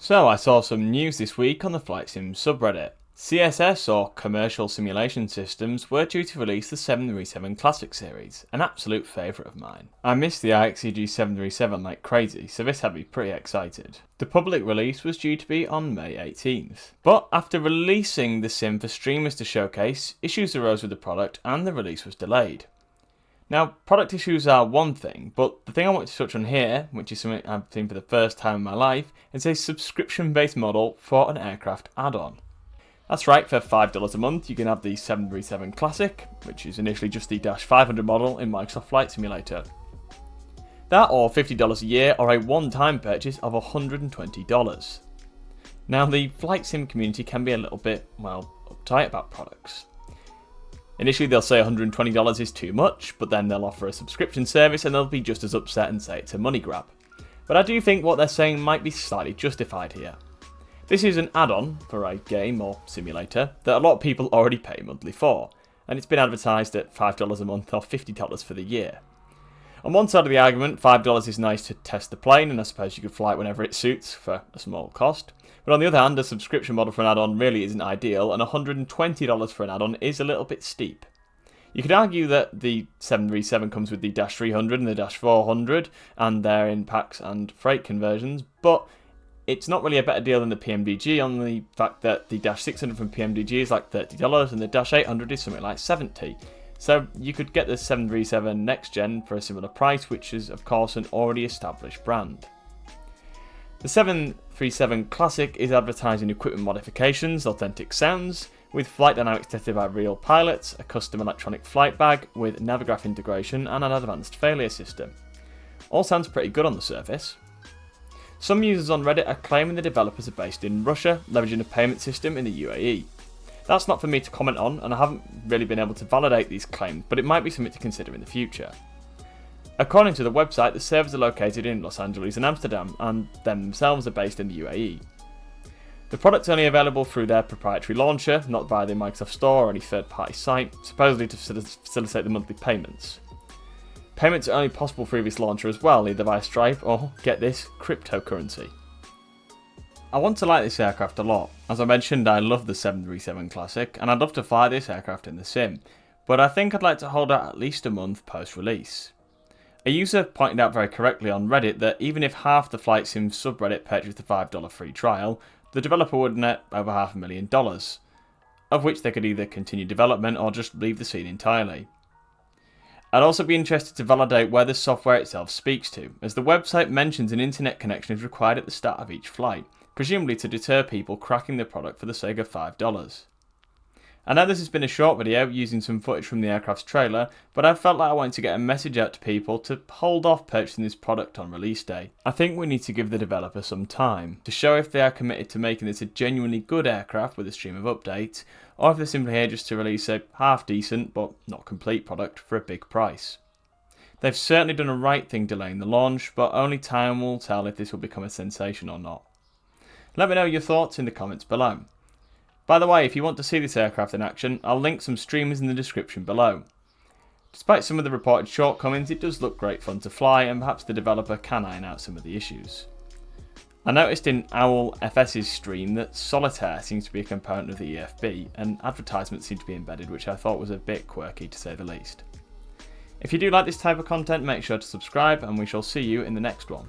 So I saw some news this week on the Flight Sim subreddit. CSS, or Commercial Simulation Systems, were due to release the 737 Classic series, an absolute favourite of mine. I miss the IXCG 737 like crazy, so this had me pretty excited. The public release was due to be on May 18th. But after releasing the sim for streamers to showcase, issues arose with the product and the release was delayed. Now, product issues are one thing, but the thing I want to touch on here, which is something I've seen for the first time in my life, is a subscription-based model for an aircraft add-on. That's right, for $5 a month you can have the 737 Classic, which is initially just the Dash 500 model in Microsoft Flight Simulator. That or $50 a year or a one-time purchase of $120. Now, the Flight Sim community can be a little bit, uptight about products. Initially they'll say $120 is too much, but then they'll offer a subscription service and they'll be just as upset and say it's a money grab. But I do think what they're saying might be slightly justified here. This is an add-on for a game or simulator that a lot of people already pay monthly for, and it's been advertised at $5 a month or $50 for the year. On one side of the argument, $5 is nice to test the plane, and I suppose you could fly it whenever it suits for a small cost. But on the other hand, a subscription model for an add-on really isn't ideal, and $120 for an add-on is a little bit steep. You could argue that the 737 comes with the Dash 300 and the Dash 400, and they're in packs and freight conversions, but it's not really a better deal than the PMDG on the fact that the Dash 600 from PMDG is like $30 and the Dash 800 is something like $70. So you could get the 737 Next Gen for a similar price, which is of course an already established brand. The 737 Classic is advertising equipment modifications, authentic sounds, with flight dynamics tested by real pilots, a custom electronic flight bag with Navigraph integration and an advanced failure system. All sounds pretty good on the surface. Some users on Reddit are claiming the developers are based in Russia, leveraging a payment system in the UAE. That's not for me to comment on, and I haven't really been able to validate these claims, but it might be something to consider in the future. According to the website, the servers are located in Los Angeles and Amsterdam, and themselves are based in the UAE. The product's only available through their proprietary launcher, not via the Microsoft Store or any third-party site, supposedly to facilitate the monthly payments. Payments are only possible through this launcher as well, either via Stripe or, get this, cryptocurrency. I want to like this aircraft a lot. As I mentioned, I love the 737 Classic, and I'd love to fly this aircraft in the sim, but I think I'd like to hold out at least a month post-release. A user pointed out very correctly on Reddit that even if half the Flight Sim subreddit purchased the $5 free trial, the developer would net over $500,000, of which they could either continue development or just leave the scene entirely. I'd also be interested to validate where the software itself speaks to, as the website mentions an internet connection is required at the start of each flight, presumably to deter people cracking the product for the sake of $5. I know this has been a short video using some footage from the aircraft's trailer, but I felt like I wanted to get a message out to people to hold off purchasing this product on release day. I think we need to give the developer some time to show if they are committed to making this a genuinely good aircraft with a stream of updates, or if they're simply here just to release a half decent but not complete product for a big price. They've certainly done a right thing delaying the launch, but only time will tell if this will become a sensation or not. Let me know your thoughts in the comments below. By the way, if you want to see this aircraft in action, I'll link some streamers in the description below. Despite some of the reported shortcomings, it does look great fun to fly, and perhaps the developer can iron out some of the issues. I noticed in OwlFS's stream that Solitaire seems to be a component of the EFB, and advertisements seem to be embedded, which I thought was a bit quirky to say the least. If you do like this type of content, make sure to subscribe, and we shall see you in the next one.